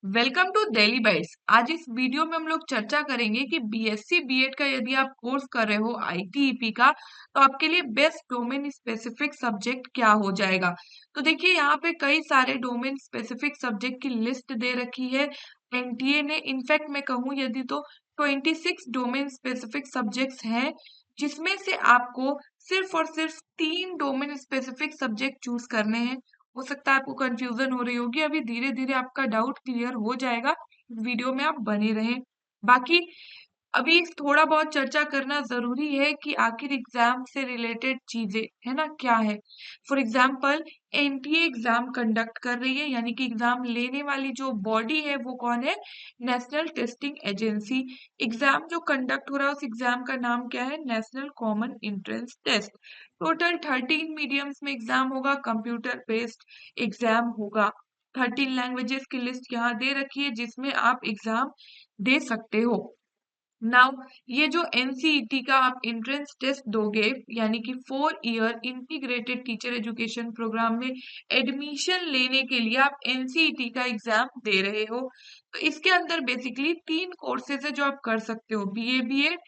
Welcome to daily bytes. आज इस video में हम लोग चर्चा करेंगे कि बीएससी बीएड का यदि आप कोर्स कर रहे हो आईटीईपी का, तो आपके लिए बेस्ट डोमेन स्पेसिफिक सब्जेक्ट क्या हो जाएगा। तो देखिए यहाँ पे कई सारे डोमेन स्पेसिफिक सब्जेक्ट की लिस्ट दे रखी है एनटीए ने। इनफैक्ट मैं कहूँ यदि तो 26 डोमेन स्पेसिफिक सब्जेक्ट्स हैं, जिसमें से आपको सिर्फ और सिर्फ 3 डोमेन स्पेसिफिक सब्जेक्ट चूज करने हैं। हो सकता है आपको कंफ्यूजन हो रही होगी, अभी धीरे धीरे आपका डाउट क्लियर हो जाएगा। इस वीडियो में आप बने रहें। बाकी अभी थोड़ा बहुत चर्चा करना जरूरी है कि आखिर एग्जाम से रिलेटेड चीजें है ना क्या है। For example NTA exam conduct कर रही है, यानी कि एग्जाम लेने वाली जो बॉडी है वो कौन है? National testing agency. एग्जाम जो कंडक्ट हो रहा है उस एग्जाम का नाम क्या है? National common entrance test. Total 13 mediums में एग्जाम होगा, कंप्यूटर बेस्ड एग्जाम होगा। 13 लैंग्वेजेस की लिस्ट यहाँ दे रखी है जिसमें आप एग्जाम दे सकते हो। नाउ ये जो एनसीईटी का आप एंट्रेंस टेस्ट दोगे, यानी कि 4 year integrated teacher education programme में एडमिशन लेने के लिए आप एनसीईटी का एग्जाम दे रहे हो, तो इसके अंदर बेसिकली 3 कोर्सेज है जो आप कर सकते हो: बीए बीएड,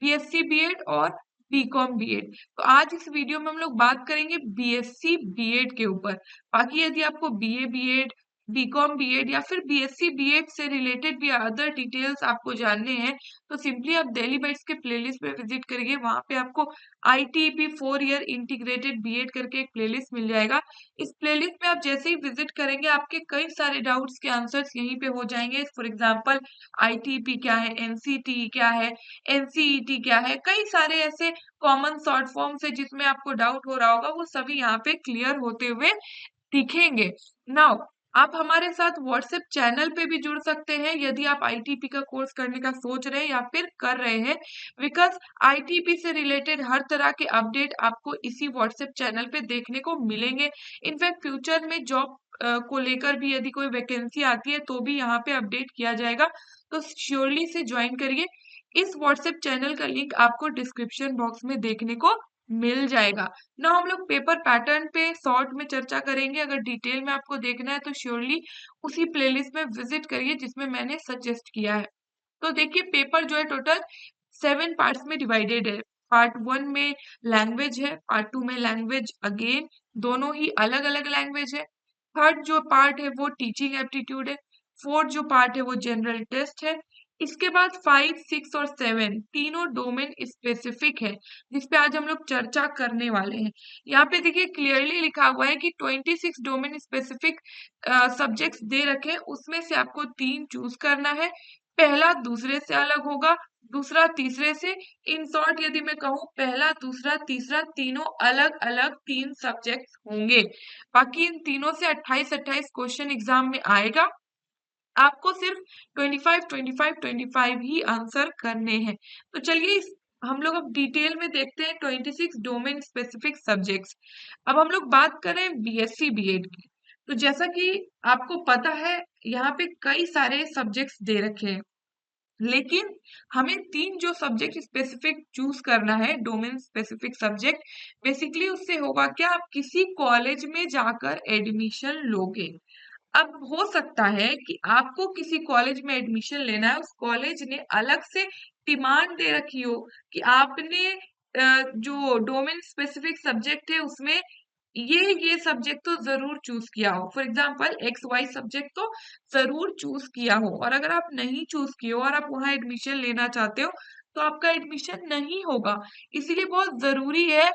बीएससी बीएड और बीकॉम बीएड। तो आज इस वीडियो में हम लोग बात करेंगे बीएससी बीएड के ऊपर। बाकी यदि आपको बीए बीएड, बीकॉम बीएड या फिर बीएससी बीएड से रिलेटेड भी अदर डिटेल्स आपको जानने हैं, तो सिंपली आप डेली बाइट्स के प्लेलिस्ट पे विजिट करिए। वहां पे आपको आईटीईपी 4 ईयर इंटीग्रेटेड बीएड करके एक प्लेलिस्ट मिल जाएगा। इस प्लेलिस्ट में आप जैसे ही विजिट करेंगे आपके कई सारे डाउट्स के आंसर्स यहीं पे हो जाएंगे। फॉर एग्जांपल आईटीईपी क्या है, एनसीटी क्या है, एनसीईटी क्या है, कई सारे ऐसे कॉमन शॉर्ट फॉर्म्स है जिसमें आपको डाउट हो रहा होगा, वो सभी यहाँ पे क्लियर होते हुए दिखेंगे। नाउ आप हमारे साथ व्हाट्सएप चैनल पे भी जुड़ सकते हैं यदि आप आईटीपी का कोर्स करने का सोच रहे हैं या फिर कर रहे हैं, बिकॉज आईटीपी से रिलेटेड हर तरह के अपडेट आपको इसी व्हाट्सएप चैनल पे देखने को मिलेंगे। इनफैक्ट फ्यूचर में जॉब को लेकर भी यदि कोई वैकेंसी आती है तो भी यहाँ पे अपडेट किया जाएगा, तो श्योरली से ज्वाइन करिए। इस व्हाट्सएप चैनल का लिंक आपको डिस्क्रिप्शन बॉक्स में देखने को मिल जाएगा ना। हम लोग पेपर पैटर्न पे शॉर्ट में चर्चा करेंगे। अगर डिटेल में आपको देखना है तो श्योरली उसी प्लेलिस्ट में विजिट करिए जिसमें मैंने सजेस्ट किया है। तो देखिए पेपर जो है टोटल 7 पार्ट्स में डिवाइडेड है। पार्ट 1 में लैंग्वेज है, पार्ट 2 में लैंग्वेज अगेन, दोनों ही अलग अलग लैंग्वेज है। थर्ड जो पार्ट है वो टीचिंग एप्टीट्यूड है। फोर्थ जो पार्ट है वो जनरल टेस्ट है। इसके बाद 5, 6 और 7 तीनों डोमेन स्पेसिफिक है, जिसपे आज हम लोग चर्चा करने वाले हैं। यहाँ पे देखिए क्लियरली लिखा हुआ है कि 26 डोमेन स्पेसिफिक सब्जेक्ट्स दे रखे हैं, उसमें से आपको 3 चूज करना है। पहला दूसरे से अलग होगा, दूसरा तीसरे से। इन शॉर्ट यदि मैं कहूँ, पहला दूसरा तीसरा तीनों अलग अलग 3 सब्जेक्ट होंगे। बाकी इन तीनों से 28-28 क्वेश्चन एग्जाम में आएगा। आपको सिर्फ 25 ही आंसर करने हैं। तो चलिए हम लोग अब डिटेल में देखते हैं 26 डोमेन स्पेसिफिक सब्जेक्ट्स। अब हम लोग बात करें बीएससी बीएड की, तो जैसा कि आपको पता है यहाँ पे कई सारे सब्जेक्ट्स दे रखे हैं, लेकिन हमें 3 जो सब्जेक्ट स्पेसिफिक चूज करना है, डोमेन स्पेसिफिक सब्जेक्ट। बेसिकली उससे होगा क्या, आप किसी कॉलेज में जाकर एडमिशन लोगे। अब हो सकता है कि आपको किसी कॉलेज में एडमिशन लेना है, उस कॉलेज ने अलग से डिमांड दे रखी हो कि आपने जो डोमेन स्पेसिफिक सब्जेक्ट है उसमें ये सब्जेक्ट तो जरूर चूज किया हो। For example X Y subject तो जरूर चूज किया हो, और अगर आप नहीं चूज किए हो और आप वहां एडमिशन लेना चाहते हो तो आपका एडमिशन नहीं होगा। इसीलिए बहुत जरूरी है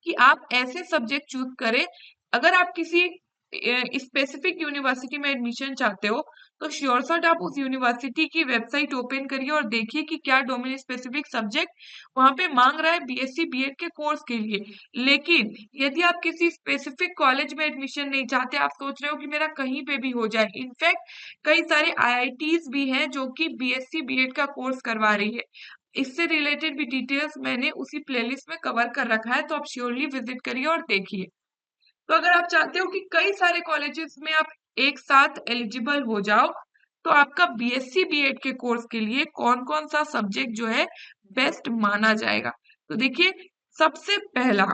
कि आप ऐसे सब्जेक्ट चूज करें। अगर आप किसी स्पेसिफिक यूनिवर्सिटी में एडमिशन चाहते हो तो श्योर शॉट आप उस यूनिवर्सिटी की वेबसाइट ओपन करिए और देखिए कि क्या डोमेन स्पेसिफिक सब्जेक्ट वहां पे मांग रहा है बीएससी बीएड के कोर्स के लिए। लेकिन यदि आप किसी स्पेसिफिक कॉलेज में एडमिशन नहीं चाहते, आप सोच रहे हो कि मेरा कहीं पे भी हो जाए, इनफैक्ट कई सारे आईआईटीज भी हैं जो कि बीएससी बीएड का कोर्स करवा रही है। इससे रिलेटेड भी डिटेल्स मैंने उसी प्लेलिस्ट में कवर कर रखा है, तो आप श्योरली विजिट करिए और देखिए। तो अगर आप चाहते हो कि कई सारे कॉलेजेस में आप एक साथ एलिजिबल हो जाओ, तो आपका बीएससी बीएड के कोर्स के लिए कौन कौन सा सब्जेक्ट जो है बेस्ट माना जाएगा। तो देखिए सबसे पहला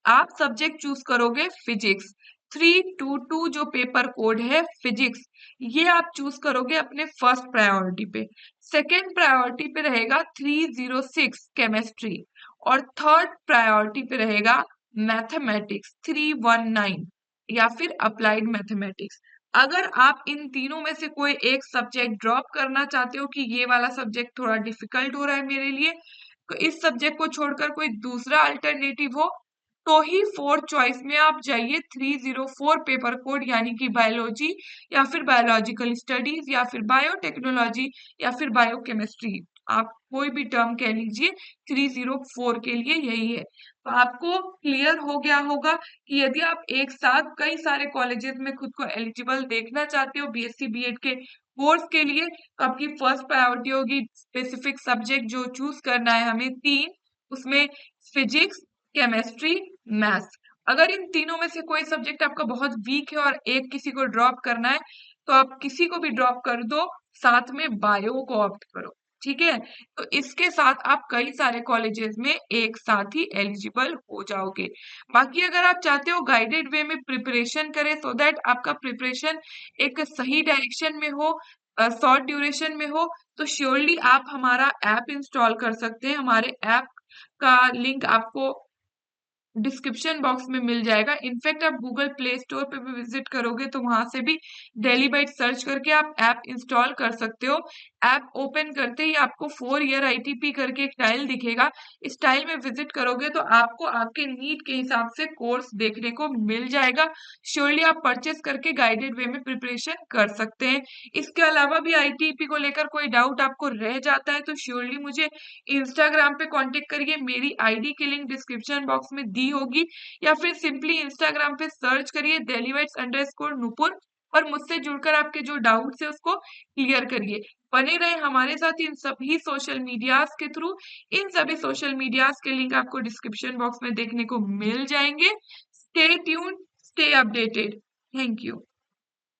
आप सब्जेक्ट चूज करोगे फिजिक्स। 322 जो पेपर कोड है फिजिक्स, ये आप चूज करोगे अपने फर्स्ट प्रायोरिटी पे। सेकेंड प्रायोरिटी पे रहेगा 306 केमिस्ट्री, और थर्ड प्रायोरिटी पे रहेगा मैथमेटिक्स 319 या फिर अप्लाइड मैथमेटिक्स। अगर आप इन तीनों में से कोई एक सब्जेक्ट ड्रॉप करना चाहते हो कि ये वाला सब्जेक्ट थोड़ा डिफिकल्ट हो रहा है मेरे लिए, तो इस सब्जेक्ट को छोड़कर कोई दूसरा अल्टरनेटिव हो, तो ही फोर्थ चॉइस में आप जाइए 304 पेपर कोड, यानी कि बायोलॉजी या फिर बायोलॉजिकल स्टडीज या फिर बायोटेक्नोलॉजी या फिर बायोकेमिस्ट्री, आप कोई भी टर्म कह लीजिए, 304 के लिए यही है। तो आपको क्लियर हो गया होगा कि यदि आप एक साथ कई सारे कॉलेजेस में खुद को एलिजिबल देखना चाहते हो बीएससी बीएड के कोर्स के लिए, तो आपकी फर्स्ट प्रायोरिटी होगी स्पेसिफिक सब्जेक्ट जो चूज करना है हमें तीन, उसमें फिजिक्स, केमिस्ट्री, मैथ्स। अगर इन तीनों में से कोई सब्जेक्ट आपका बहुत वीक है और एक किसी को ड्रॉप करना है, तो आप किसी को भी ड्रॉप कर दो, साथ में बायो को ऑप्ट करो, ठीक है। तो इसके साथ आप कई सारे कॉलेजेस में एक साथ ही एलिजिबल हो जाओगे। बाकी अगर आप चाहते हो गाइडेड वे में प्रिपरेशन करें सो दैट आपका प्रिपरेशन एक सही डायरेक्शन में हो, शॉर्ट ड्यूरेशन में हो, तो श्योरली आप हमारा ऐप इंस्टॉल कर सकते हैं। हमारे ऐप का लिंक आपको डिस्क्रिप्शन बॉक्स में मिल जाएगा। इनफैक्ट आप गूगल प्ले स्टोर पे भी विजिट करोगे तो वहां से भी डेली बाइट सर्च करके आप ऐप इंस्टॉल कर सकते हो। ऐप ओपन करते ही आपको 4 ईयर आईटीपी करके एक टाइल दिखेगा। इस टाइल में विजिट करोगे तो आपको आपके नीड के हिसाब से कोर्स देखने को मिल जाएगा। श्योरली आप परचेस करके गाइडेड वे में प्रिपरेशन कर सकते हैं। इसके अलावा भी आईटीपी को लेकर कोई डाउट आपको रह जाता है तो श्योरली मुझे इंस्टाग्राम पे कांटेक्ट करिए, मेरी आईडी की लिंक डिस्क्रिप्शन बॉक्स में दी होगी, या फिर सिंपली इंस्टाग्राम पे सर्च करिए dailybites_nupur और मुझसे जुड़कर आपके जो डाउट्स है उसको क्लियर करिए। बने रहे हमारे साथ इन सभी सोशल मीडियाज के थ्रू। इन सभी सोशल मीडियाज के लिंक आपको डिस्क्रिप्शन बॉक्स में देखने को मिल जाएंगे। Stay tune, stay updated. Thank you.